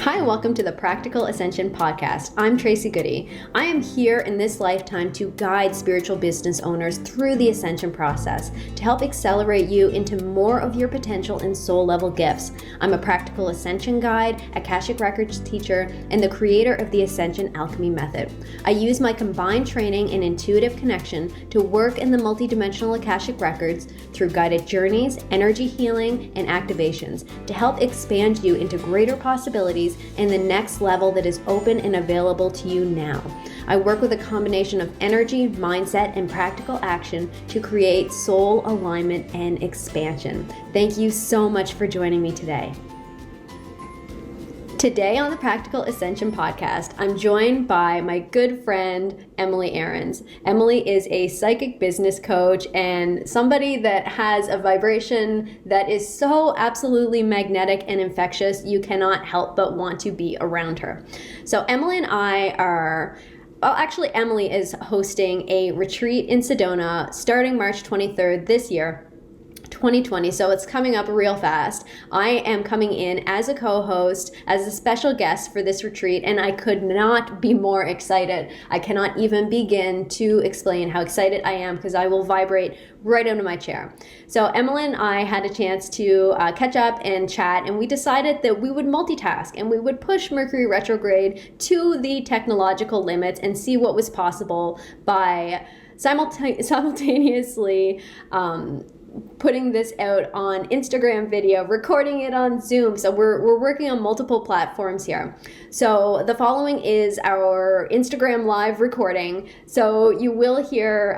Hi, and welcome to the Practical Ascension Podcast. I'm Tracy Goody. I am here in this lifetime to guide spiritual business owners through the ascension process to help accelerate you into more of your potential and soul level gifts. I'm a practical ascension guide, Akashic Records teacher, and the creator of the Ascension Alchemy Method. I use my combined training and intuitive connection to work in the multidimensional Akashic Records through guided journeys, energy healing, and activations to help expand you into greater possibilities and the next level that is open and available to you now. I work with a combination of energy, mindset, and practical action to create soul alignment and expansion. Thank you so much for joining me today. Today on the Practical Ascension Podcast, I'm joined by my good friend, Emily Ahrens. Emily is a psychic business coach and somebody that has a vibration that is so absolutely magnetic and infectious, you cannot help but want to be around her. So Emily and I are... Well, actually, Emily is hosting a retreat in Sedona starting March 23rd this year, 2020, so it's coming up real fast. I am coming in as a co-host, as a special guest for this retreat, and I could not be more excited. I cannot even begin to explain how excited I am because I will vibrate right out of my chair. So Emily and I had a chance to catch up and chat, and we decided that we would multitask and we would push Mercury retrograde to the technological limits and see what was possible by simultaneously putting this out on Instagram video, recording it on Zoom. So we're working on multiple platforms here. So the following is our Instagram live recording. So you will hear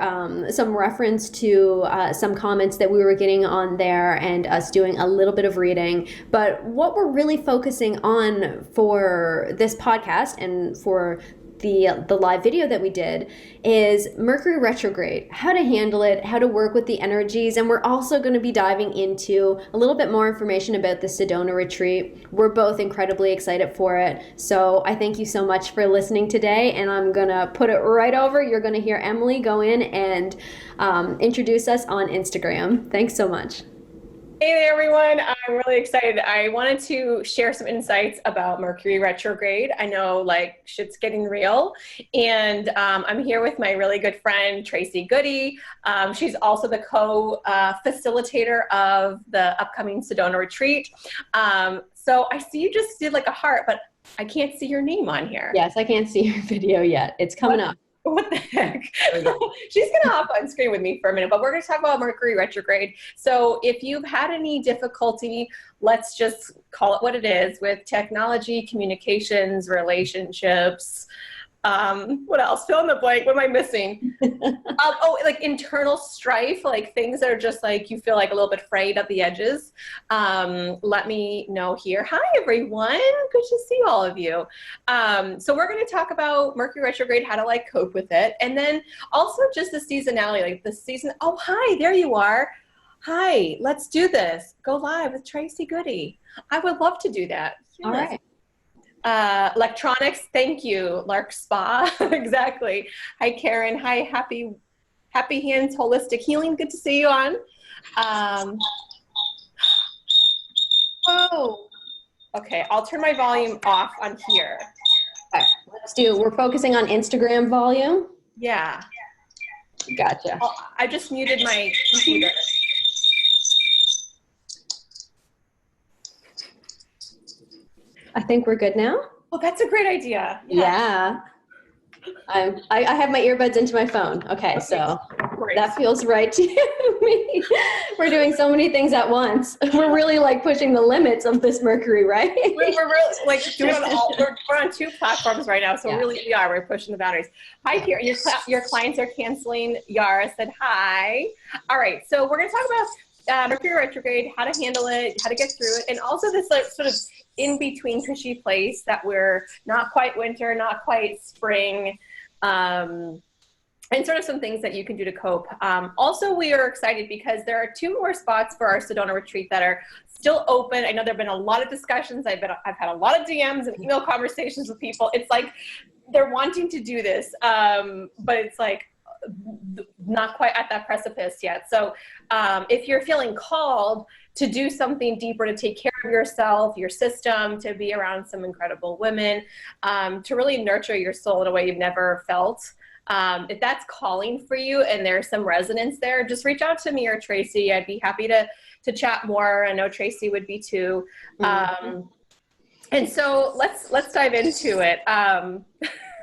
some reference to some comments that we were getting on there and us doing a little bit of reading. But what we're really focusing on for this podcast and for the live video that we did is Mercury retrograde, how to handle it, how to work with the energies, and we're also going to be diving into a little bit more information about the Sedona retreat. We're both incredibly excited for it, so I thank you so much for listening today, and I'm going to put it right over. You're going to hear Emily go in and introduce us on Instagram. Thanks so much. Hey there, everyone. I'm really excited. I wanted to share some insights about Mercury retrograde. I know like shit's getting real. And I'm here with my really good friend, Tracy Goody. She's also the co-facilitator of the upcoming Sedona retreat. So I see you just did like a heart, but I can't see your name on here. Yes, I can't see your video yet. It's coming up. What the heck? She's going to hop on screen with me for a minute, but we're going to talk about Mercury retrograde. So if you've had any difficulty, let's just call it what it is with technology, communications, relationships, what else? Fill in the blank. What am I missing? Like internal strife, like things that are just like you feel like a little bit frayed at the edges. Let me know here. Hi, everyone. Good to see all of you. So we're going to talk about Mercury retrograde, how to like cope with it. And then also just the seasonality, like the season. Oh, hi, there you are. Hi, let's do this. Go live with Tracy Goody. I would love to do that. Yes. All right. Electronics, thank you. Lark Spa, exactly. Hi, Karen. Hi, Happy Hands Holistic Healing. Good to see you on. Whoa. Okay, I'll turn my volume off on here. Okay, we're focusing on Instagram volume. Yeah. Gotcha. I just muted my computer. I think we're good now. Oh, that's a great idea. Yeah. I have my earbuds into my phone. Okay, so great. That feels right to me. We're doing so many things at once. We're really like pushing the limits of this Mercury, right? We're really like doing we're on two platforms right now, so yeah. We're pushing the boundaries. Hi, here. Your clients are canceling. Yara said hi. All right, so we're going to talk about Mercury retrograde, how to handle it, how to get through it, and also this like sort of in-between cushy place that we're not quite winter, not quite spring, and sort of some things that you can do to cope. Also, we are excited because there are 2 more spots for our Sedona retreat that are still open. I know there have been a lot of discussions. I've had a lot of DMs and email conversations with people. It's like they're wanting to do this, but it's like not quite at that precipice yet. So if you're feeling called to do something deeper, to take care of yourself, your system, to be around some incredible women, to really nurture your soul in a way you've never felt, if that's calling for you and there's some resonance there, just reach out to me or Tracy. I'd be happy to chat more. I know Tracy would be too. And so let's dive into it.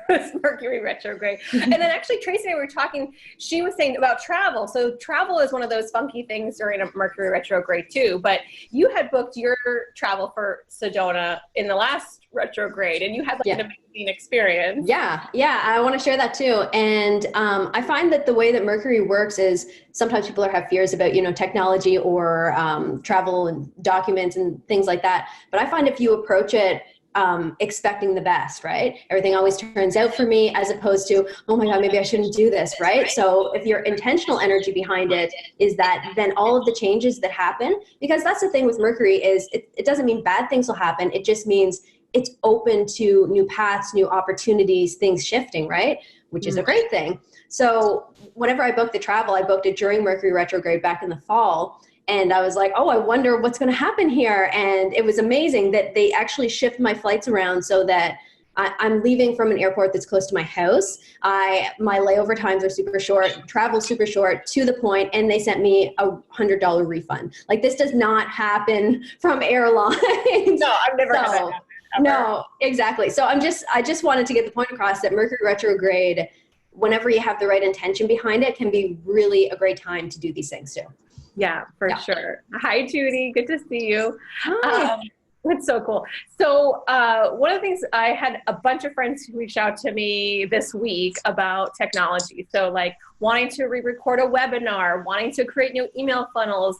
This Mercury retrograde. And then actually Tracy and I were talking, she was saying about travel. So travel is one of those funky things during a Mercury retrograde too, but you had booked your travel for Sedona in the last retrograde and you had like an amazing experience. Yeah, I want to share that too. And I find that the way that Mercury works is sometimes people have fears about, technology or travel and documents and things like that. But I find if you approach it expecting the best, right? Everything always turns out for me, as opposed to, oh my God, maybe I shouldn't do this, right? So if your intentional energy behind it is that, then all of the changes that happen, because that's the thing with Mercury is it doesn't mean bad things will happen. It just means it's open to new paths, new opportunities, things shifting, right? Which is a great thing. So whenever I booked the travel, I booked it during Mercury retrograde back in the fall. And I was like, oh, I wonder what's going to happen here. And it was amazing that they actually shift my flights around so that I'm leaving from an airport that's close to my house. My layover times are super short, travel super short, to the point, and they sent me a $100 refund. Like, this does not happen from airlines. No, I've never had that happen. Ever. No, exactly. So I just wanted to get the point across that Mercury retrograde, whenever you have the right intention behind it, can be really a great time to do these things too. Yeah, for sure. Hi, Judy. Good to see you. Hi. It's so cool. So one of the things, I had a bunch of friends who reached out to me this week about technology. So like wanting to re-record a webinar, wanting to create new email funnels,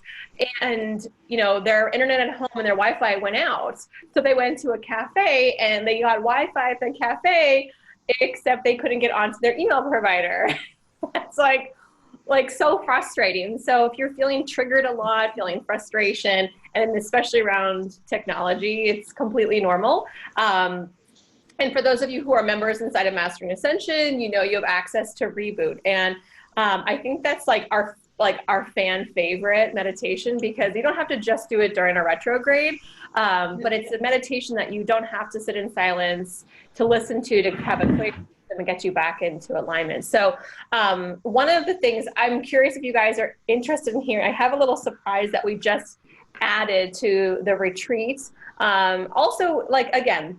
and their internet at home and their Wi-Fi went out. So they went to a cafe and they got Wi-Fi at the cafe, except they couldn't get onto their email provider. It's like so frustrating. So if you're feeling triggered a lot, feeling frustration, and especially around technology, it's completely normal. And for those of you who are members inside of Mastering Ascension, you have access to Reboot. And I think that's like our fan favorite meditation, because you don't have to just do it during a retrograde, but it's a meditation that you don't have to sit in silence to listen to have a quick and get you back into alignment. So one of the things, I'm curious if you guys are interested in hearing, I have a little surprise that we just added to the retreat. Also, again,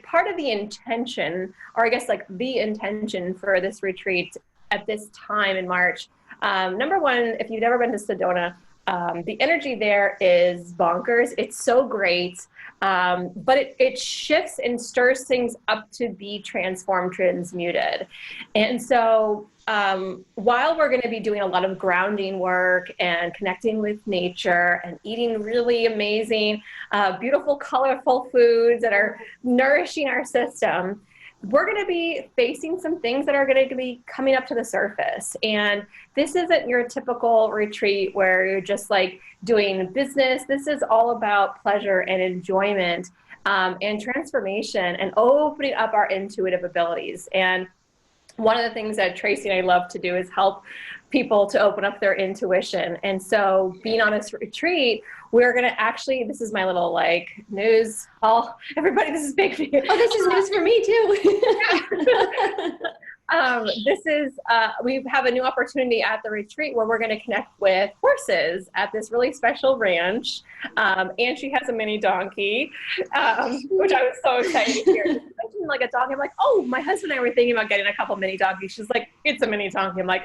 part of the intention, or I guess the intention for this retreat at this time in March, number one, if you've never been to Sedona, the energy there is bonkers. It's so great. But it shifts and stirs things up to be transformed, transmuted. And so while we're going to be doing a lot of grounding work and connecting with nature and eating really amazing, beautiful, colorful foods that are nourishing our system, we're going to be facing some things that are going to be coming up to the surface. And this isn't your typical retreat where you're just doing business. This is all about pleasure and enjoyment and transformation and opening up our intuitive abilities. And one of the things that Tracy and I love to do is help people to open up their intuition. And so being on this retreat, we're going to actually, this is my little news. Everybody, this is big for you. Oh, this is news for me too. We have a new opportunity at the retreat where we're going to connect with horses at this really special ranch. And she has a mini donkey, which I was so excited to hear. She mentioned a donkey. I'm like, oh, my husband and I were thinking about getting a couple mini donkeys. She's like, it's a mini donkey. I'm like,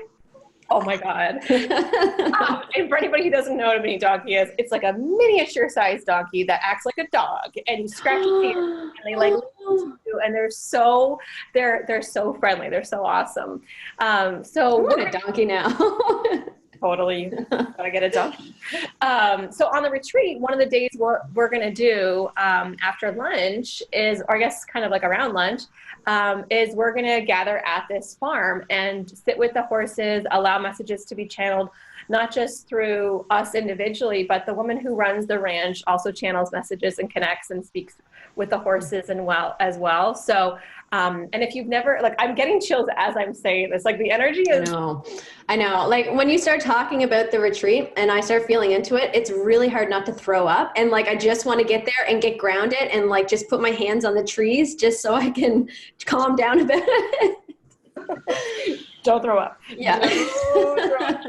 oh my God. And for anybody who doesn't know what a mini donkey is, it's like a miniature sized donkey that acts like a dog, and you scratch its ears and they listen to you, and they're so friendly. They're so awesome. So we're a donkey now. Totally. Gotta get a donkey. So on the retreat, one of the days we're going to do after lunch is, or I guess kind of around lunch, is we're going to gather at this farm and sit with the horses, allow messages to be channeled, not just through us individually, but the woman who runs the ranch also channels messages and connects and speaks with the horses and as well. So, and if you've never, like, I'm getting chills as I'm saying this, like the energy is. I know. Like when you start talking about the retreat and I start feeling into it, it's really hard not to throw up. And like, I just want to get there and get grounded and like, just put my hands on the trees just so I can calm down a bit. Don't throw up. Yeah. Don't throw up.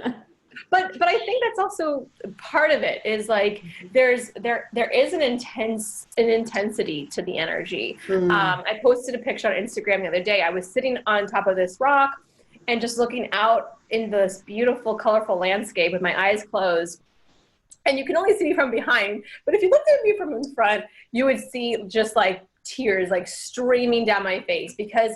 But I think that's also part of it is like there is an intensity to the energy. I posted a picture on Instagram the other day. I was sitting on top of this rock and just looking out in this beautiful, colorful landscape with my eyes closed. And you can only see me from behind. But if you looked at me from in front, you would see just like tears like streaming down my face. Because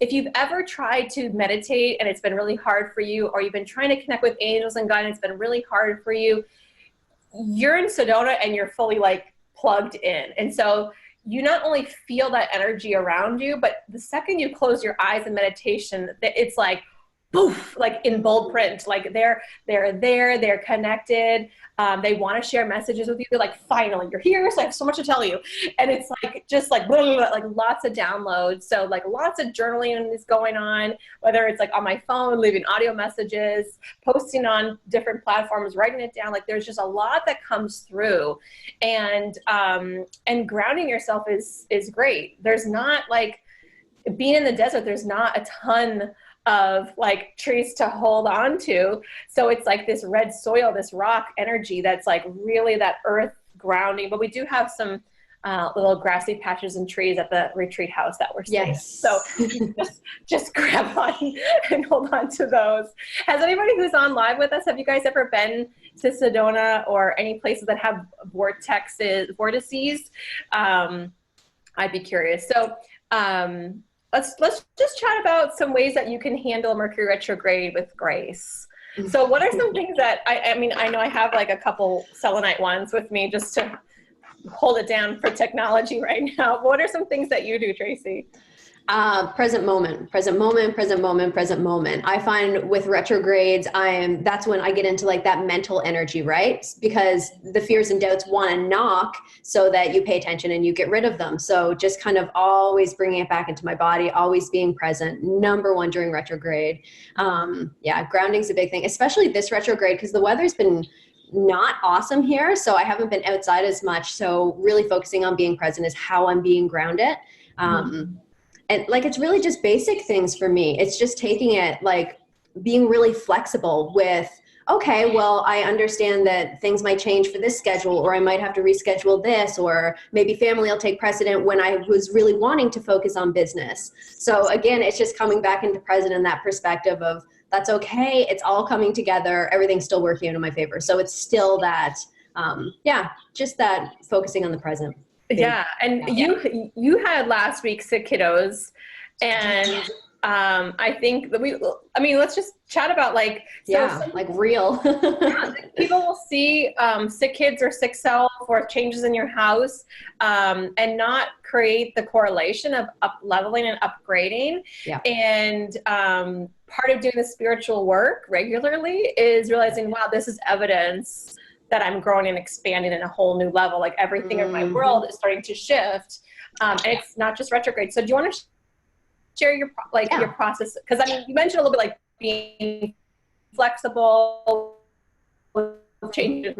if you've ever tried to meditate and it's been really hard for you, or you've been trying to connect with angels and God and it's been really hard for you, you're in Sedona and you're fully like plugged in. And so you not only feel that energy around you, but the second you close your eyes in meditation, it's like poof, like in bold print, like they're there, they're connected. They want to share messages with you. They're like, finally, you're here. So I have so much to tell you. And it's like, just like, blah, blah, blah, like lots of downloads. So like lots of journaling is going on, whether it's like on my phone, leaving audio messages, posting on different platforms, writing it down. Like there's just a lot that comes through, and grounding yourself is great. There's not like being in the desert. There's not a ton of like trees to hold on to. So it's like this red soil, this rock energy that's like really that earth grounding. But we do have some little grassy patches and trees at the retreat house that we're staying. Yes. So just grab on and hold on to those. Has anybody who's on live with us, have you guys ever been to Sedona or any places that have vortices? I'd be curious. So let's just chat about some ways that you can handle Mercury retrograde with grace. So what are some things that, I mean, I know I have like a couple selenite ones with me just to hold it down for technology right now. What are some things that you do, Tracy? Present moment. I find with retrogrades, that's when I get into like that mental energy, right? Because the fears and doubts want to knock so that you pay attention and you get rid of them. So just kind of always bringing it back into my body, always being present. Number one during retrograde. Grounding's a big thing, especially this retrograde, because the weather's been not awesome here. So I haven't been outside as much. So really focusing on being present is how I'm being grounded. And like, it's really just basic things for me. It's just taking it, like being really flexible with, okay, well, I understand that things might change for this schedule, or I might have to reschedule this, or maybe family will take precedent when I was really wanting to focus on business. So again, it's just coming back into present in that perspective of that's okay. It's all coming together. Everything's still working out in my favor. So it's still that, just that focusing on the present. Yeah, and you had last week sick kiddos, and I think that let's just chat about like real. People will see sick kids or sick self or changes in your house, and not create the correlation of up leveling and upgrading. Yeah. And part of doing the spiritual work regularly is realizing, wow, this is evidence that I'm growing and expanding in a whole new level. Like everything in my world is starting to shift. And it's not just retrograde. So do you want to share your process? Because I mean, you mentioned a little bit like being flexible with changes.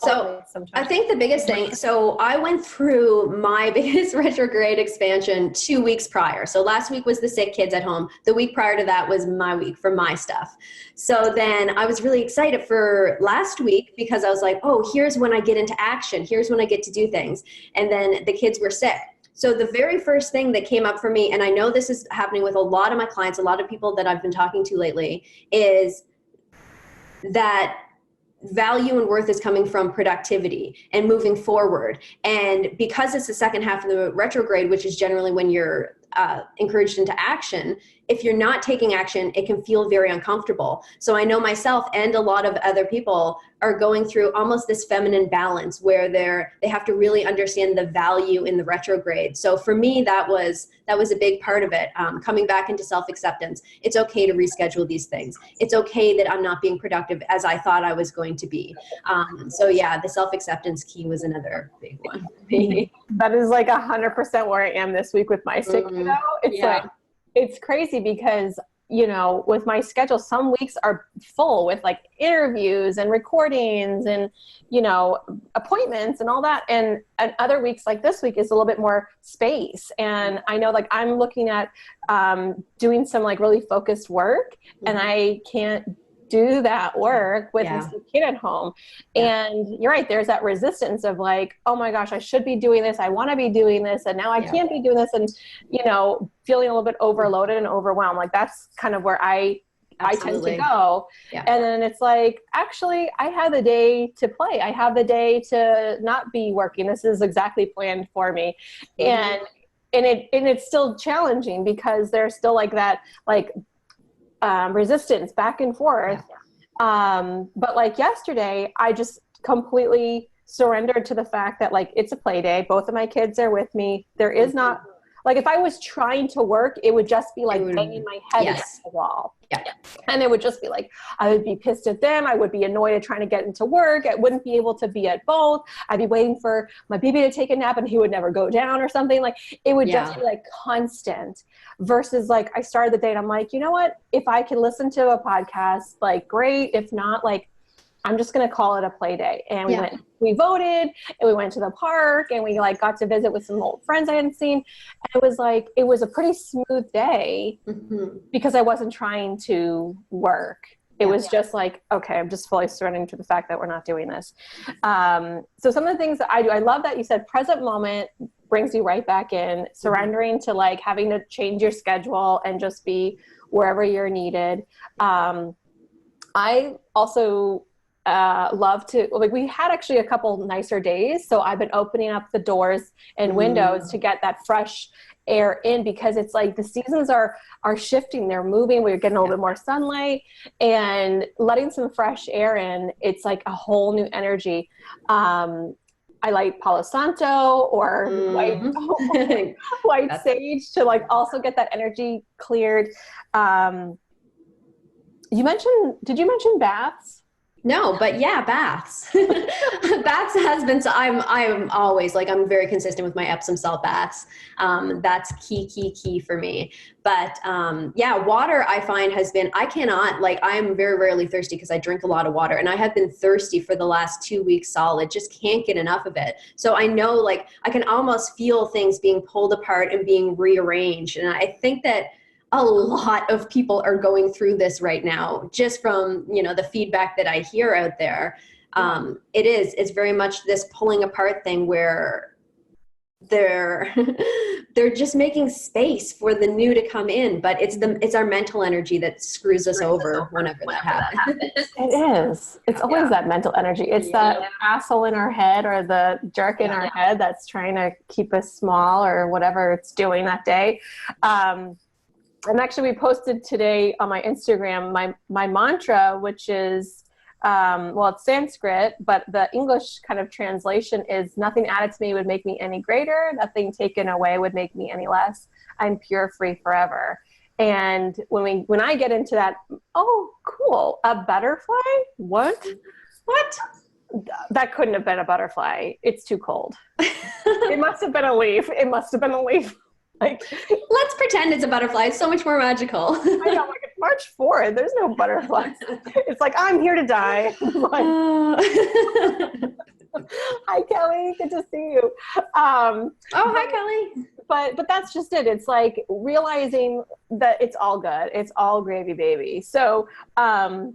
So I think the biggest thing, so I went through my biggest retrograde expansion 2 weeks prior. So last week was the sick kids at home. The week prior to that was my week for my stuff. So then I was really excited for last week because I was like, oh, here's when I get into action. Here's when I get to do things. And then the kids were sick. So the very first thing that came up for me, and I know this is happening with a lot of my clients, a lot of people that I've been talking to lately, is that value and worth is coming from productivity and moving forward. And because it's the second half of the retrograde, which is generally when you're encouraged into action, if you're not taking action, it can feel very uncomfortable. So I know myself and a lot of other people are going through almost this feminine balance where they have to really understand the value in the retrograde. So for me, that was a big part of it. Coming back into self-acceptance. It's okay to reschedule these things. It's okay that I'm not being productive as I thought I was going to be. So yeah, the self-acceptance key was another big one. That is like 100% where I am this week with my sick kiddo. It's like, it's crazy because, you know, with my schedule, some weeks are full with like interviews and recordings and, you know, appointments and all that. And other weeks like this week is a little bit more space. And I know like I'm looking at doing some like really focused work and I can't do that work with this kid at home. And you're right, there's that resistance of like, oh my gosh, I should be doing this. I want to be doing this. And now I can't be doing this. And, you know, feeling a little bit overloaded and overwhelmed. Like that's kind of where I tend to go. And then it's like, actually, I have the day to play. I have the day to not be working. This is exactly planned for me. And it's still challenging because there's still like that, like, resistance back and forth. But like yesterday, I just completely surrendered to the fact that like, it's a play day. Both of my kids are with me. There is not like, if I was trying to work, it would just be like banging my head against the wall. And it would just be like, I would be pissed at them. I would be annoyed at trying to get into work. I wouldn't be able to be at both. I'd be waiting for my baby to take a nap and he would never go down or something. Like it would just be like constant versus like I started the day and I'm like, you know what, if I can listen to a podcast, like great. If not, like, I'm just going to call it a play day. And we voted and we went to the park and we like got to visit with some old friends I hadn't seen. And it was like, it was a pretty smooth day because I wasn't trying to work. It was just like, okay, I'm just fully surrendering to the fact that we're not doing this. So some of the things that I do, I love that you said present moment brings you right back in, surrendering to like having to change your schedule and just be wherever you're needed. I also love to, like, we had actually a couple nicer days. So I've been opening up the doors and windows to get that fresh air in because it's like the seasons are shifting, they're moving, we're getting a little bit more sunlight and letting some fresh air in. It's like a whole new energy. I like Palo Santo or white sage to like also get that energy cleared. Did you mention baths? No, but yeah, baths. Baths has been, so I'm always like, I'm very consistent with my Epsom salt baths. That's key for me. But yeah, water I find has been, I cannot, like, I'm very rarely thirsty because I drink a lot of water and I have been thirsty for the last 2 weeks solid, just can't get enough of it. So I know, like, I can almost feel things being pulled apart and being rearranged. And I think that a lot of people are going through this right now, just from, you know, the feedback that I hear out there. It's very much this pulling apart thing where they're just making space for the new to come in, but it's our mental energy that screws us over whenever that happens. It is. It's always that mental energy. It's that asshole in our head or the jerk in our head that's trying to keep us small or whatever it's doing that day. And actually we posted today on my Instagram, my mantra, which is, it's Sanskrit, but the English kind of translation is nothing added to me would make me any greater. Nothing taken away would make me any less. I'm pure, free forever. And when I get into that, oh, cool. A butterfly? What? That couldn't have been a butterfly. It's too cold. It must have been a leaf. Like, let's pretend it's a butterfly. It's so much more magical. I know, like it's March 4th. There's no butterflies. It's like, I'm here to die. Hi, Kelly. Good to see you. Hi, Kelly. But that's just it. It's like realizing that it's all good. It's all gravy, baby. So one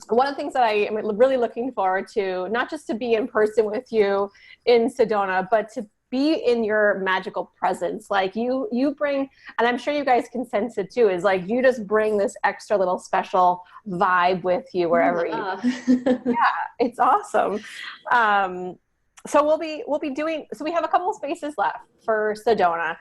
of the things that I am really looking forward to, not just to be in person with you in Sedona, but to be in your magical presence. Like you bring, and I'm sure you guys can sense it too, is like, you just bring this extra little special vibe with you wherever you go. Yeah, it's awesome. So we'll be doing, so we have a couple of spaces left for Sedona.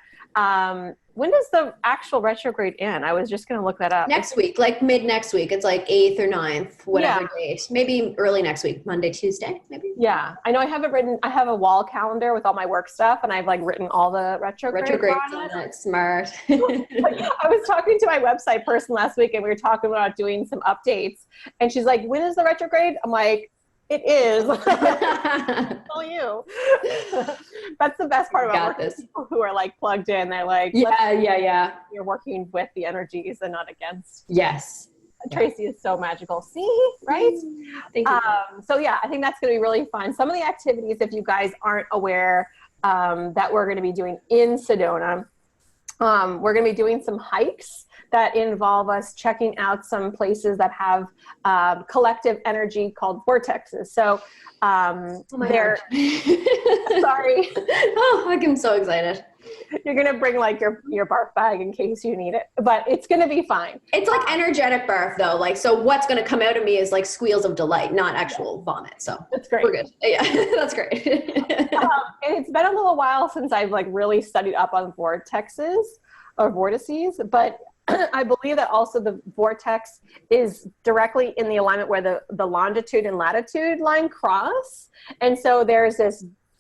When does the actual retrograde end? I was just going to look that up. Next week, like mid next week. It's like 8th or 9th, whatever Yeah. date. Maybe early next week, Monday, Tuesday, maybe. Yeah. I know I have it written, I have a wall calendar with all my work stuff, and I've like written all the retrogrades on it. That's smart. Like, I was talking to my website person last week, and we were talking about doing some updates, and she's like, when is the retrograde? I'm like, it is. Tell you. That's the best part about working with people who are like plugged in. They're like, yeah. You're working with the energies and not against. Yes. Tracy is so magical. See, right? Thank you. So yeah, I think that's going to be really fun. Some of the activities, if you guys aren't aware, that we're going to be doing in Sedona, we're going to be doing some hikes that involve us checking out some places that have collective energy called vortexes. So they're sorry. Oh, I'm so excited. You're going to bring like your barf bag in case you need it, but it's going to be fine. It's like energetic barf though. Like, so what's going to come out of me is like squeals of delight, not actual vomit. So that's great. We're good. Yeah, that's great. And it's been a little while since I've like really studied up on vortexes or vortices, but I believe that also the vortex is directly in the alignment where the longitude and latitude line cross. And so there's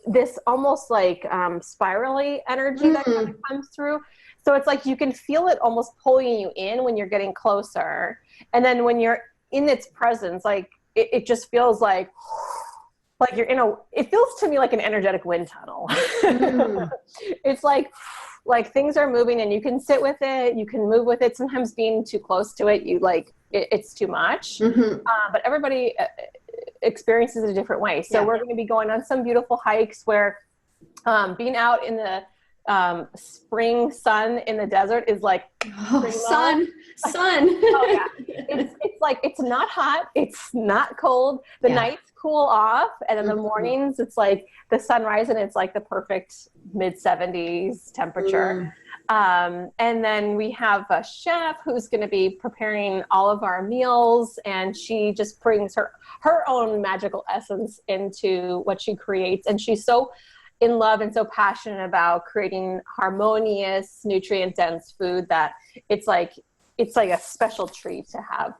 this almost like spirally energy that kind of comes through. So it's like you can feel it almost pulling you in when you're getting closer. And then when you're in its presence, like it just feels like you're it feels to me like an energetic wind tunnel. It's like things are moving and you can sit with it, you can move with it. Sometimes being too close to it, it's too much. But everybody experiences it a different way. So we're going to be going on some beautiful hikes where being out in the spring sun in the desert is like sun. Oh yeah, it's like it's not hot, it's not cold. The nights cool off, and in the mornings it's like the sunrise, and it's like the perfect mid-70s temperature. And then we have a chef who's going to be preparing all of our meals, and she just brings her own magical essence into what she creates, and she's so in love and so passionate about creating harmonious, nutrient-dense food that it's like a special treat to have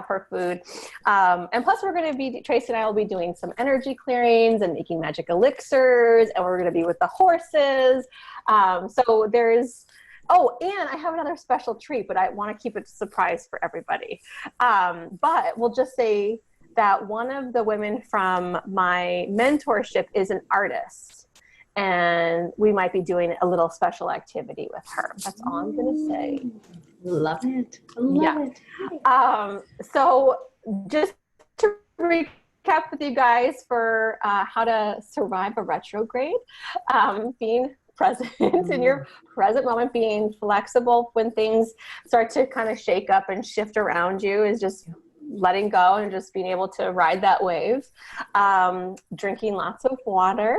her food. And plus we're going to be, Tracy and I will be doing some energy clearings and making magic elixirs, and we're going to be with the horses. So there's, and I have another special treat, but I want to keep it a surprise for everybody. But we'll just say that one of the women from my mentorship is an artist, and we might be doing a little special activity with her. That's all I'm going to say. Love it. Love it. So just to recap with you guys for how to survive a retrograde, being present in your present moment, being flexible when things start to kind of shake up and shift around you is just letting go and just being able to ride that wave. Drinking lots of water.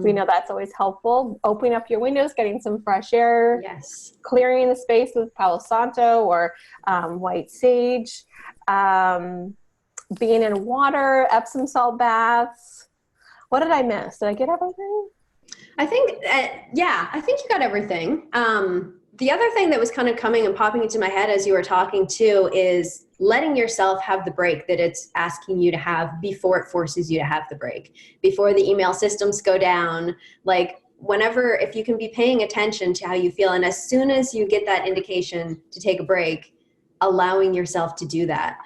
We know that's always helpful. Opening up your windows, getting some fresh air. Yes. Clearing the space with Palo Santo or white sage. Being in water, Epsom salt baths. What did I miss? Did I get everything? I think, I think you got everything. The other thing that was kind of coming and popping into my head as you were talking too is letting yourself have the break that it's asking you to have before it forces you to have the break, before the email systems go down. Like whenever, if you can be paying attention to how you feel, and as soon as you get that indication to take a break, allowing yourself to do that.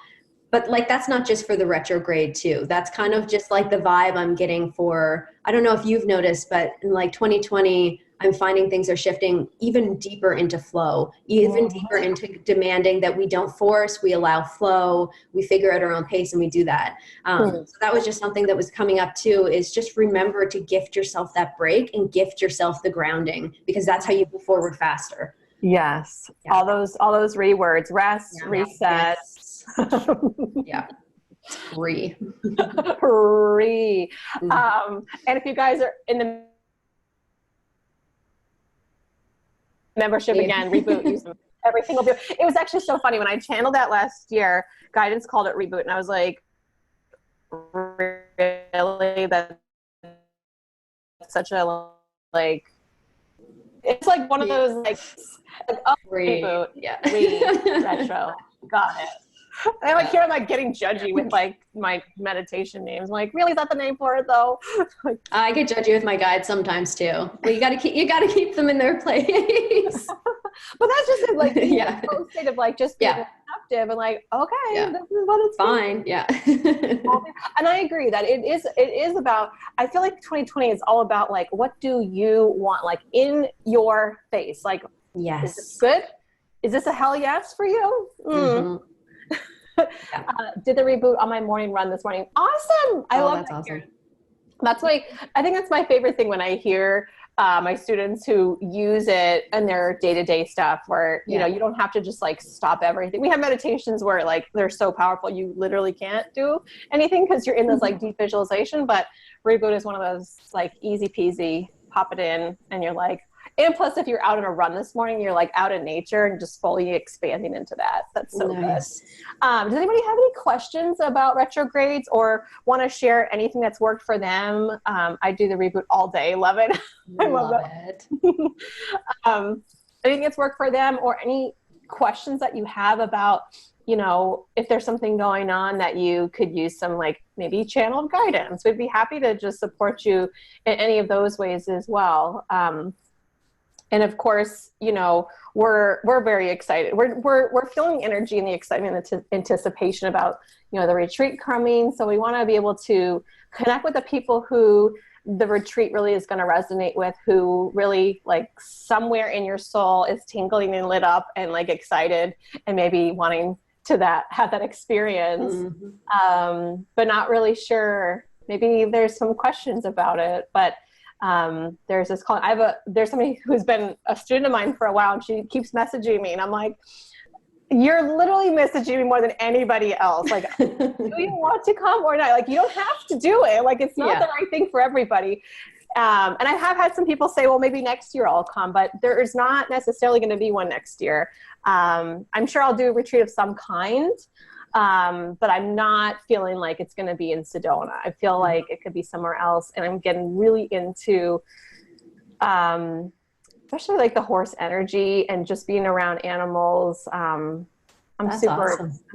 But like, that's not just for the retrograde too. That's kind of just like the vibe I'm getting for, I don't know if you've noticed, but in like 2020, I'm finding things are shifting even deeper into flow, even deeper into demanding that we don't force, we allow flow, we figure out our own pace, and we do that. So that was just something that was coming up too, is just remember to gift yourself that break and gift yourself the grounding, because that's how you move forward faster. Yes. Yeah. All those rewords, rest, reset. Yes. Yeah. Free. And if you guys are in the membership again, reboot, use them. Everything will be. It was actually so funny when I channeled that last year. Guidance called it reboot, and I was like, really? That's such a, like, it's like one of those, like oh, reboot, retro. Got it. And like here I'm like getting judgy with like my meditation names. I'm like, really, is that the name for it though? I get judgy with my guides sometimes too. But you gotta keep them in their place. But that's just it, like being in a state of like just being receptive and like, okay, this is what it's fine. Yeah. And I agree that it is about, I feel like 2020 is all about like, what do you want, like in your face? Like, is this good? Is this a hell yes for you? Mm. Did the reboot on my morning run this morning. Awesome. I love that's awesome. That's like, I think that's my favorite thing when I hear my students who use it in their day-to-day stuff where, you know, you don't have to just like stop everything. We have meditations where like, they're so powerful, you literally can't do anything because you're in this like deep visualization, but reboot is one of those like easy peasy, pop it in and you're like, and plus if you're out on a run this morning, you're like out in nature and just fully expanding into that. That's so nice. Good. Does anybody have any questions about retrogrades or want to share anything that's worked for them? I do the reboot all day. Love it. I love it. Anything that's worked for them or any questions that you have about, you know, if there's something going on that you could use some like maybe channeled guidance, we'd be happy to just support you in any of those ways as well. And of course, you know, we're very excited. We're feeling the energy and the excitement and anticipation about, you know, the retreat coming. So we want to be able to connect with the people who the retreat really is going to resonate with, who really like somewhere in your soul is tingling and lit up and like excited and maybe wanting to have that experience, but not really sure. Maybe there's some questions about it, but there's this call. There's somebody who's been a student of mine for a while and she keeps messaging me and I'm like, you're literally messaging me more than anybody else. Like, do you want to come or not? Like, you don't have to do it. Like, it's not the right thing for everybody. And I have had some people say, well, maybe next year I'll come, but there is not necessarily going to be one next year. I'm sure I'll do a retreat of some kind. But I'm not feeling like it's going to be in Sedona. I feel like it could be somewhere else. And I'm getting really into, especially like the horse energy and just being around animals. I'm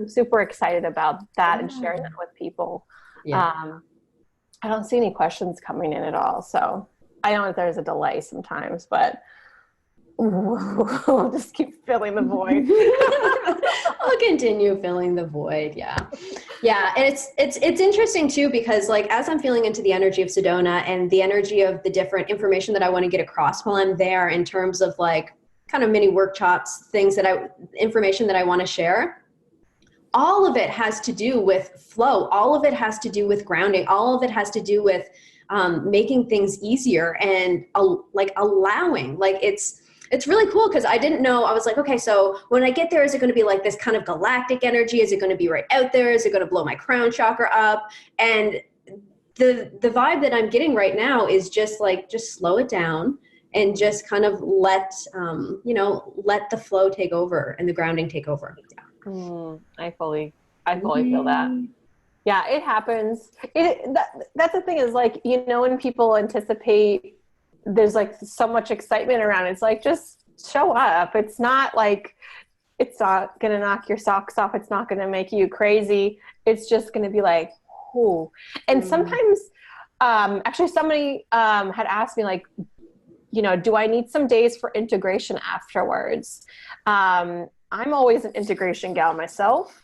super excited about that and sharing that with people. I don't see any questions coming in at all. So I know that there's a delay sometimes, but I'll just keep filling the void. I'll continue filling the void. Yeah. And it's interesting too, because like, as I'm feeling into the energy of Sedona and the energy of the different information that I want to get across while I'm there in terms of like kind of mini workshops, information that I want to share, all of it has to do with flow. All of it has to do with grounding. All of it has to do with making things easier and like allowing, like it's really cool because I didn't know. I was like, okay, so when I get there, is it going to be like this kind of galactic energy? Is it going to be right out there? Is it going to blow my crown chakra up? And the vibe that I'm getting right now is just slow it down and just kind of let the flow take over and the grounding take over. I fully feel that. Yeah, it happens. That's the thing is like, you know, when people anticipate there's like so much excitement around it. It's like, just show up. It's not like, it's not going to knock your socks off. It's not going to make you crazy. It's just going to be like, whoo. And sometimes, actually somebody had asked me like, you know, do I need some days for integration afterwards? I'm always an integration gal myself.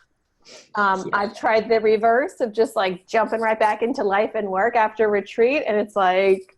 I've tried the reverse of just like jumping right back into life and work after retreat. And it's like,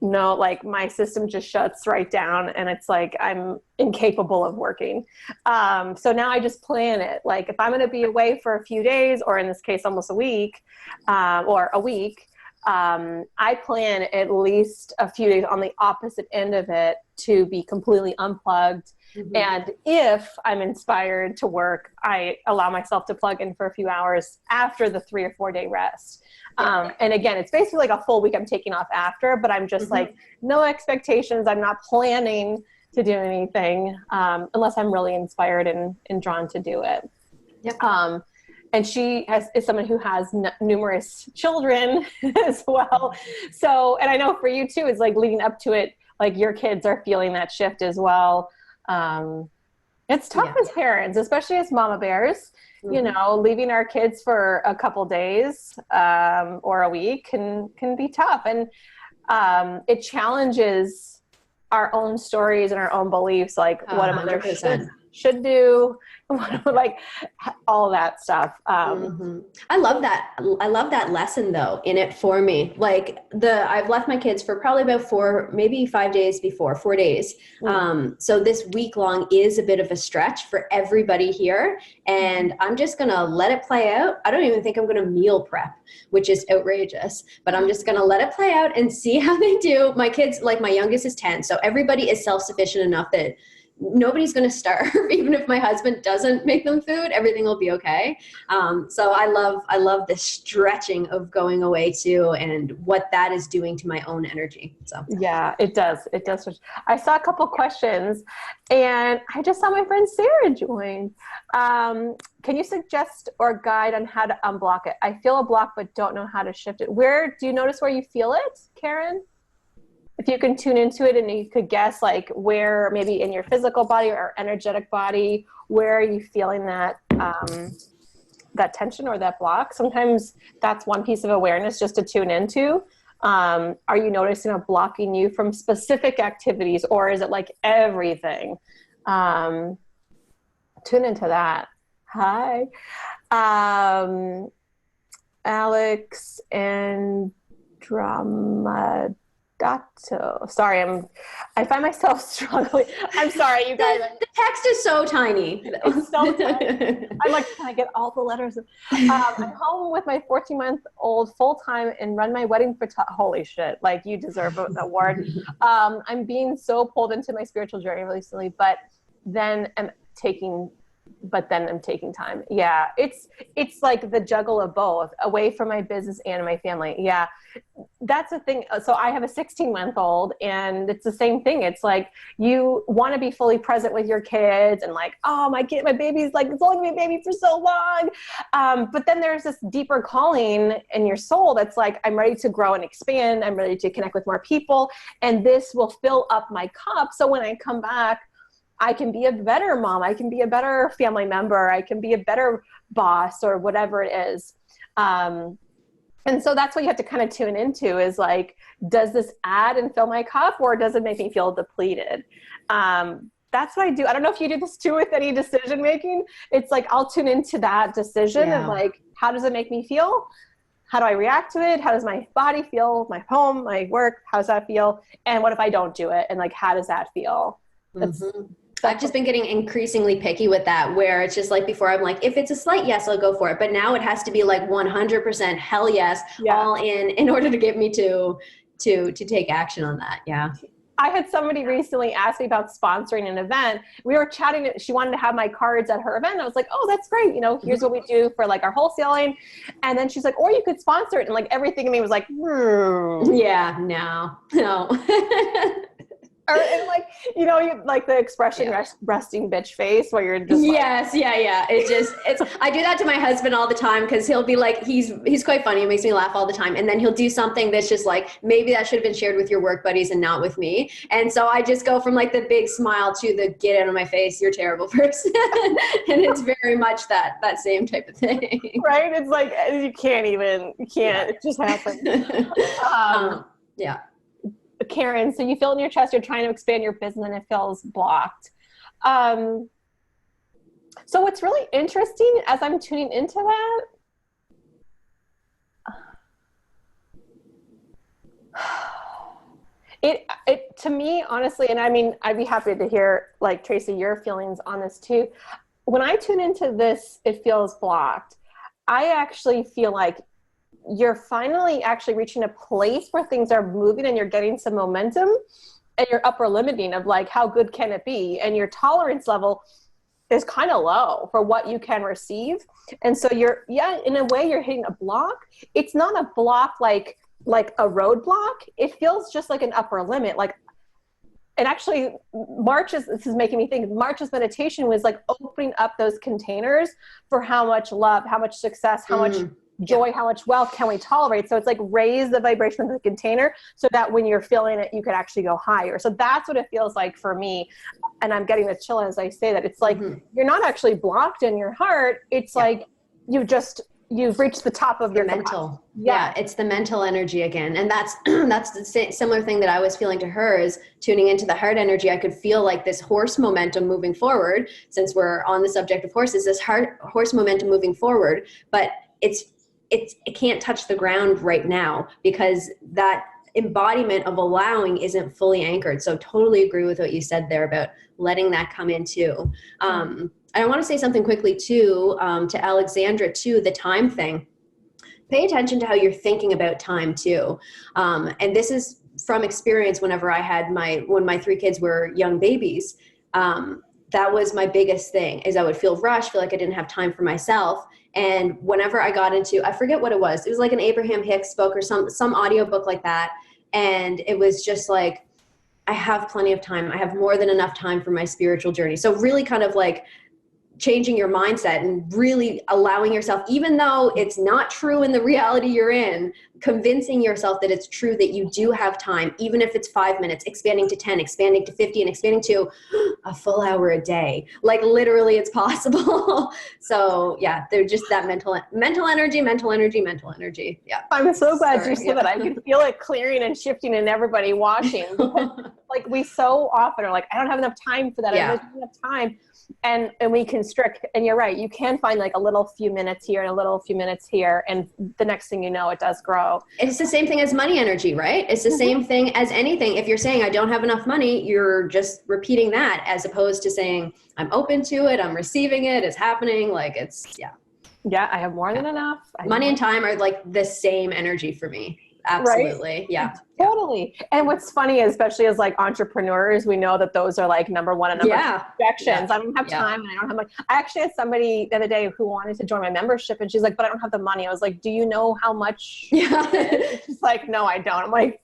no, like my system just shuts right down and it's like I'm incapable of working. So now I just plan it. Like if I'm going to be away for a few days, or in this case, almost a week, or a week, I plan at least a few days on the opposite end of it to be completely unplugged. And if I'm inspired to work, I allow myself to plug in for a few hours after the 3 or 4 day rest. And again, it's basically like a full week I'm taking off after, but I'm just like, no expectations. I'm not planning to do anything unless I'm really inspired and drawn to do it. and is someone who has numerous children as well. So, and I know for you too, it's like leading up to it, like your kids are feeling that shift as well. It's tough as parents, especially as mama bears, you know, leaving our kids for a couple days or a week can be tough. And it challenges our own stories and our own beliefs, like what a mother should do, like all that stuff. I love that. I love that lesson though in it for me. Like I've left my kids for probably about 4 days. So this week long is a bit of a stretch for everybody here. And I'm just going to let it play out. I don't even think I'm going to meal prep, which is outrageous, but I'm just going to let it play out and see how they do. My kids, like my youngest is 10. So everybody is self-sufficient enough that nobody's going to starve. Even if my husband doesn't make them food, everything will be okay. So I love the stretching of going away too, and what that is doing to my own energy. So yeah, it does. I saw a couple questions, and I just saw my friend Sarah join. Can you suggest or guide on how to unblock it? I feel a block, but don't know how to shift it. Where do you notice where you feel it, Karen? If you can tune into it and you could guess like where maybe in your physical body or energetic body, where are you feeling that that tension or that block? Sometimes that's one piece of awareness just to tune into. Are you noticing it blocking you from specific activities, or is it like everything? Tune into that. Hi. Alex and Drama. Sorry, I find myself struggling. I'm sorry, you guys. The text is so tiny. It's so tiny. I'm like, can I get all the letters? I'm home with my 14-month-old full-time and run my wedding holy shit, like you deserve an award. I'm being so pulled into my spiritual journey recently, but then I'm taking time. Yeah. It's like the juggle of both, away from my business and my family. Yeah. That's the thing. So I have a 16-month-old, and it's the same thing. It's like, you want to be fully present with your kids and like, oh, my baby's like, it's only gonna be a baby for so long. But then there's this deeper calling in your soul that's like, I'm ready to grow and expand. I'm ready to connect with more people. And this will fill up my cup. So when I come back, I can be a better mom. I can be a better family member. I can be a better boss, or whatever it is. And so that's what you have to kind of tune into, is like, does this add and fill my cup, or does it make me feel depleted? That's what I do. I don't know if you do this too with any decision making. It's like, I'll tune into that decision of like, how does it make me feel? How do I react to it? How does my body feel? My home, my work, how does that feel? And what if I don't do it? And like, how does that feel? I've just been getting increasingly picky with that, where it's just like, before I'm like, if it's a slight yes, I'll go for it. But now it has to be like 100% hell yes, all in order to get me to take action on that. Yeah. I had somebody recently ask me about sponsoring an event. We were chatting. She wanted to have my cards at her event. I was like, oh, that's great. You know, here's what we do for like our wholesaling. And then she's like, or you could sponsor it. And like, everything in me was like, yeah, no. And like, you know, you like the expression resting bitch face, where you're just yes, yeah. It's I do that to my husband all the time, because he'll be like, he's quite funny. It makes me laugh all the time. And then he'll do something that's just like, maybe that should have been shared with your work buddies and not with me. And so I just go from like the big smile to the get out of my face, you're a terrible person. And it's very much that same type of thing. Right? It's like, you can't, it just happens. Yeah. Karen, so you feel in your chest, you're trying to expand your business and it feels blocked. So what's really interesting as I'm tuning into that, it to me, honestly, and I mean, I'd be happy to hear, like, Tracy, your feelings on this too. When I tune into this, it feels blocked. I actually feel like you're finally actually reaching a place where things are moving and you're getting some momentum, and your upper limiting of like, how good can it be? And your tolerance level is kind of low for what you can receive. And so you're, in a way you're hitting a block. It's not a block like a roadblock. It feels just like an upper limit. Like, and actually this is making me think, March's meditation was like opening up those containers for how much love, how much success, how much joy, how much wealth can we tolerate. So it's like raise the vibration of the container so that when you're feeling it, you could actually go higher. So that's what it feels like for me. And I'm getting a chill as I say that. It's like, you're not actually blocked in your heart. It's like, you've reached the top of your mental. Yeah. It's the mental energy again. And that's the similar thing that I was feeling to her, is tuning into the heart energy. I could feel like this horse momentum moving forward, since we're on the subject of horses, this horse momentum moving forward, but it can't touch the ground right now because that embodiment of allowing isn't fully anchored. So totally agree with what you said there about letting that come in too. I want to say something quickly too, to Alexandra too, the time thing. Pay attention to how you're thinking about time too. And this is from experience. Whenever I had when my 3 kids were young babies, that was my biggest thing, is I would feel rushed, feel like I didn't have time for myself. And whenever I got into, I forget what it was like an Abraham Hicks book or some audio book like that. And it was just like, I have plenty of time. I have more than enough time for my spiritual journey. So really kind of like changing your mindset and really allowing yourself, even though it's not true in the reality you're in, convincing yourself that it's true, that you do have time, even if it's 5 minutes, expanding to 10, expanding to 50, and expanding to a full hour a day. Like literally it's possible. So yeah, they're just that mental energy. Yeah. I'm so glad you said that. I can feel it clearing and shifting and everybody watching. Like we so often are like, I don't have enough time for that. I don't have enough time. And we constrict, and you're right. You can find like a little few minutes here and a little few minutes here. And the next thing you know, it does grow. It's the same thing as money energy, right? It's the same thing as anything. If you're saying, I don't have enough money, you're just repeating that, as opposed to saying, I'm open to it. I'm receiving it. It's happening. Like Yeah, I have more than enough. Money and time are like the same energy for me. Absolutely. Right? Yeah. Totally. And what's funny, especially as like entrepreneurs, we know that those are like number one and number two objections. I don't have time and I don't have money. I actually had somebody the other day who wanted to join my membership, and she's like, but I don't have the money. I was like, do you know how much? She's like, no, I don't. I'm like,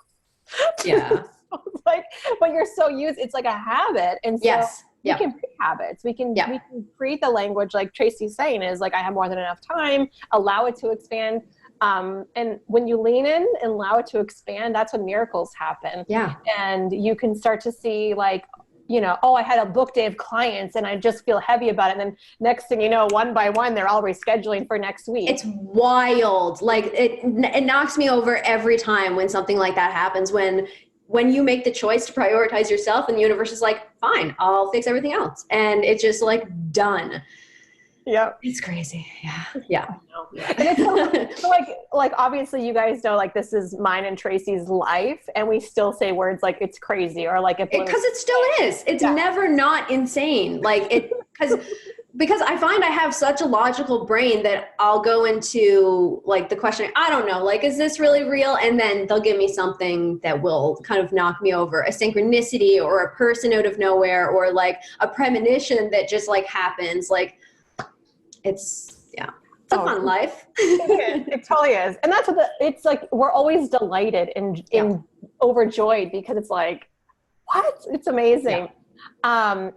like, but you're so used. It's like a habit. And so we can create habits. We can create the language, like Tracy's saying, is like, I have more than enough time, allow it to expand. And when you lean in and allow it to expand, that's when miracles happen. Yeah. And you can start to see like, I had a book day of clients and I just feel heavy about it. And then next thing you know, one by one, they're all rescheduling for next week. It's wild. Like it knocks me over every time when something like that happens, when you make the choice to prioritize yourself and the universe is like, fine, I'll fix everything else. And it's just like done. Yeah. It's crazy. Yeah. And it's so like obviously you guys know like this is mine and Tracy's life, and we still say words like it's crazy or like because it still is. It's never not insane. Like it because I find I have such a logical brain that I'll go into like the question, I don't know, like, is this really real? And then they'll give me something that will kind of knock me over, a synchronicity or a person out of nowhere or like a premonition that just like happens. Like it's a fun life. It totally is. And that's what it's like, we're always delighted and overjoyed because it's like, what? It's amazing.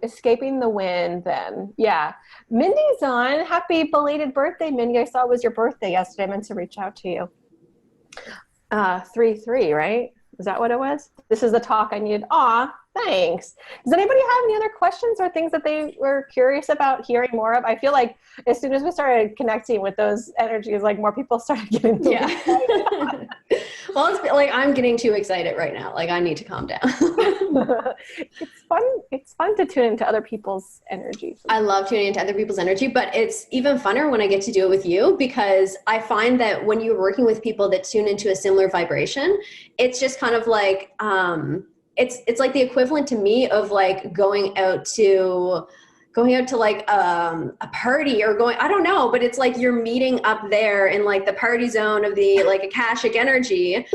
Escaping the wind then. Yeah. Mindy's on. Happy belated birthday, Mindy. I saw it was your birthday yesterday. I meant to reach out to you. 3-3, right? Is that what it was? This is the talk I needed. Aw, thanks. Does anybody have any other questions or things that they were curious about hearing more of? I feel like as soon as we started connecting with those energies, like more people started getting excited. Well, it's like I'm getting too excited right now. Like I need to calm down. It's fun. It's fun to tune into other people's energies. I love tuning into other people's energy, but it's even funner when I get to do it with you, because I find that when you're working with people that tune into a similar vibration, it's just kind of like, it's like the equivalent to me of like going out to like a party or I don't know, but it's like you're meeting up there in like the party zone of the like Akashic energy.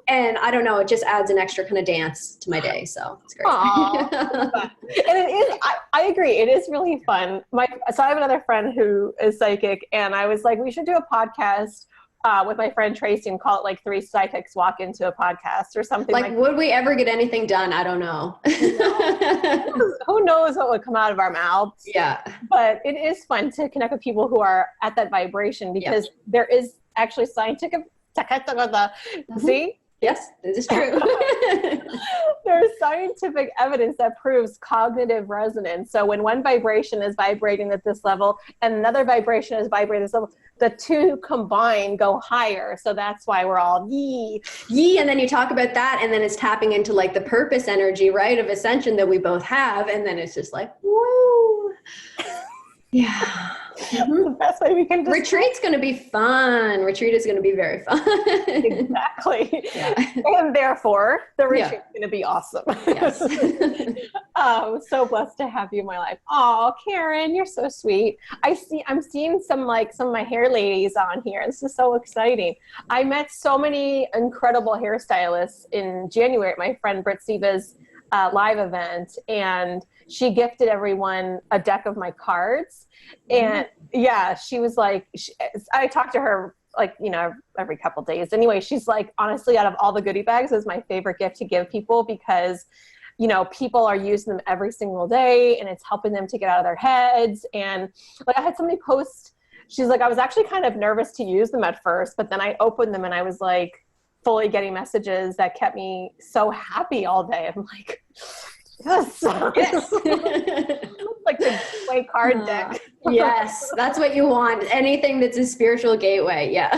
And I don't know, it just adds an extra kind of dance to my day. So it's great. And it is, I agree. It is really fun. So I have another friend who is psychic, and I was like, we should do a podcast with my friend Tracy and call it like three psychics walk into a podcast or something Like, would we ever get anything done? I don't know. Who knows what would come out of our mouths? Yeah. But it is fun to connect with people who are at that vibration, because there is actually scientific, see? Yes, this is true. There's scientific evidence that proves cognitive resonance. So when one vibration is vibrating at this level and another vibration is vibrating at this level, the two combined go higher. So that's why we're all yee. Yee, and then you talk about that, and then it's tapping into like the purpose energy, right, of ascension that we both have, and then it's just like, woo. Yeah. The best way we can Retreat's going to be fun. Retreat is going to be very fun. Exactly. Yeah. And therefore, the retreat's going to be awesome. Yes. So blessed to have you in my life. Oh, Karen, you're so sweet. I'm seeing some of my hair ladies on here. This is so exciting. I met so many incredible hairstylists in January at my friend Britt Siva's live event, and she gifted everyone a deck of my cards. And yeah, she was like, I talked to her like, every couple days. Anyway, she's like, honestly, out of all the goodie bags, is my favorite gift to give people, because people are using them every single day and it's helping them to get out of their heads. And like, I had somebody post, she's like, I was actually kind of nervous to use them at first, but then I opened them and I was like fully getting messages that kept me so happy all day. I'm like, yes. Like the gateway card deck. Yes, that's what you want. Anything that's a spiritual gateway. Yeah.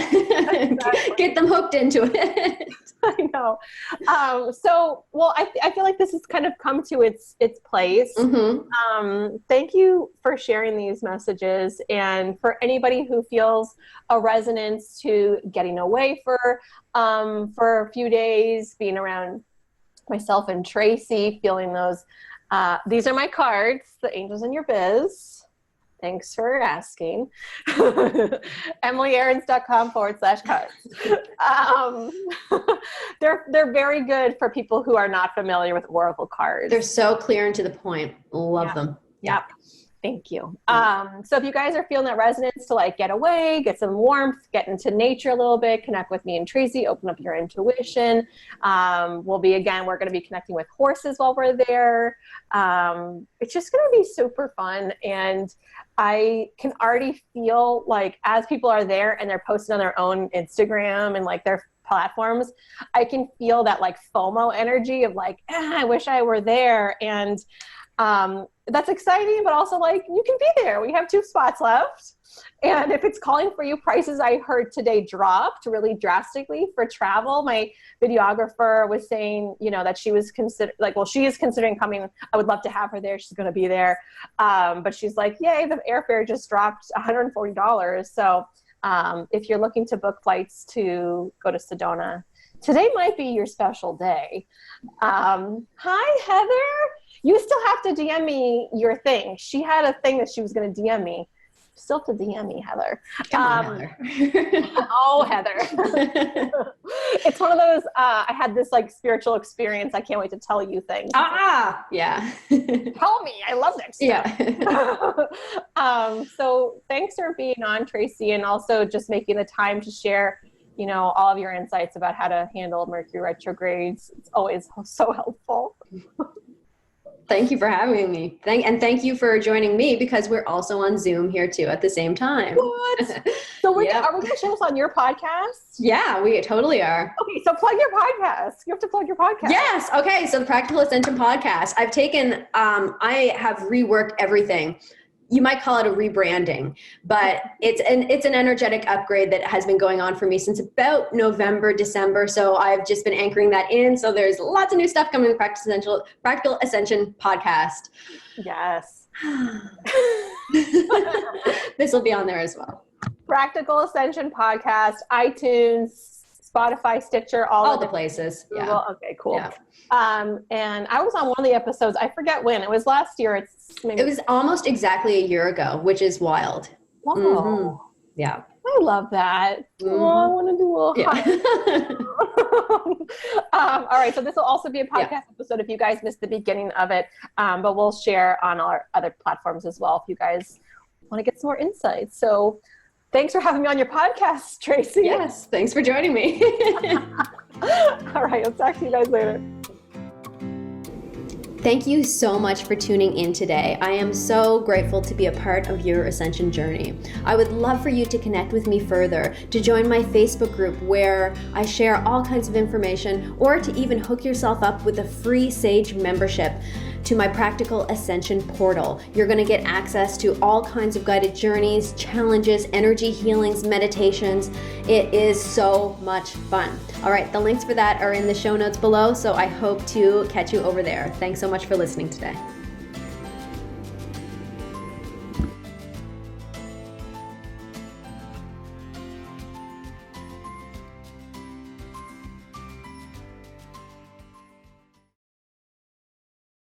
Exactly. Get them hooked into it. I know. I feel like this has kind of come to its place. Thank you for sharing these messages. And for anybody who feels a resonance to getting away for a few days, being around myself and Tracy, feeling those. These are my cards, the angels in your biz. Thanks for asking. EmilyAarons.com/cards. They're very good for people who are not familiar with oracle cards. They're so clear and to the point. Love them. Yep. Thank you. So if you guys are feeling that resonance to like get away, get some warmth, get into nature a little bit, connect with me and Tracy, open up your intuition. We're going to be connecting with horses while we're there. It's just going to be super fun. And I can already feel like as people are there and they're posting on their own Instagram and like their platforms, I can feel that like FOMO energy of like, I wish I were there. And that's exciting, but also like you can be there. We have 2 spots left. And if it's calling for you, prices I heard today dropped really drastically for travel. My videographer was saying, that she was she is considering coming. I would love to have her there. She's going to be there. But she's like, yay, the airfare just dropped $140. So if you're looking to book flights to go to Sedona, today might be your special day. Hi, Heather. You still have to DM me your thing. She had a thing that she was going to DM me. Still have to DM me, Heather. Come on, Heather. Oh, Heather. It's one of those, I had this like spiritual experience. I can't wait to tell you things. Yeah. Tell me. I love that stuff. Yeah. So thanks for being on, Tracy, and also just making the time to share all of your insights about how to handle Mercury retrogrades. It's always so helpful. Thank you for having me. Thank you for joining me, because we're also on Zoom here too at the same time. What? So are we going to show us on your podcast? Yeah, we totally are. Okay, so plug your podcast. You have to plug your podcast. Yes. Okay. So the Practical Ascension podcast, I've taken, I have reworked everything. You might call it a rebranding, but it's an energetic upgrade that has been going on for me since about November, December. So I've just been anchoring that in. So there's lots of new stuff coming with Practical Ascension podcast. Yes. This will be on there as well. Practical Ascension podcast, iTunes, Spotify, Stitcher, all the places. Google. Yeah. Okay, cool. Yeah. And I was on one of the episodes. I forget when. It was last year. It was almost exactly a year ago, which is wild. Wow. Mm-hmm. Yeah. I love that. Mm-hmm. Oh, I want to do a little all right. So this will also be a podcast episode if you guys missed the beginning of it. But we'll share on our other platforms as well if you guys want to get some more insights. So Thanks for having me on your podcast, Tracy. Yes, thanks for joining me. All right, I'll talk to you guys later. Thank you so much for tuning in today. I am so grateful to be a part of your ascension journey. I would love for you to connect with me further, to join my Facebook group where I share all kinds of information, or to even hook yourself up with a free Sage membership to my Practical Ascension portal. You're going to get access to all kinds of guided journeys, challenges, energy healings, meditations. It is so much fun. All right, the links for that are in the show notes below, so I hope to catch you over there. Thanks so much for listening today.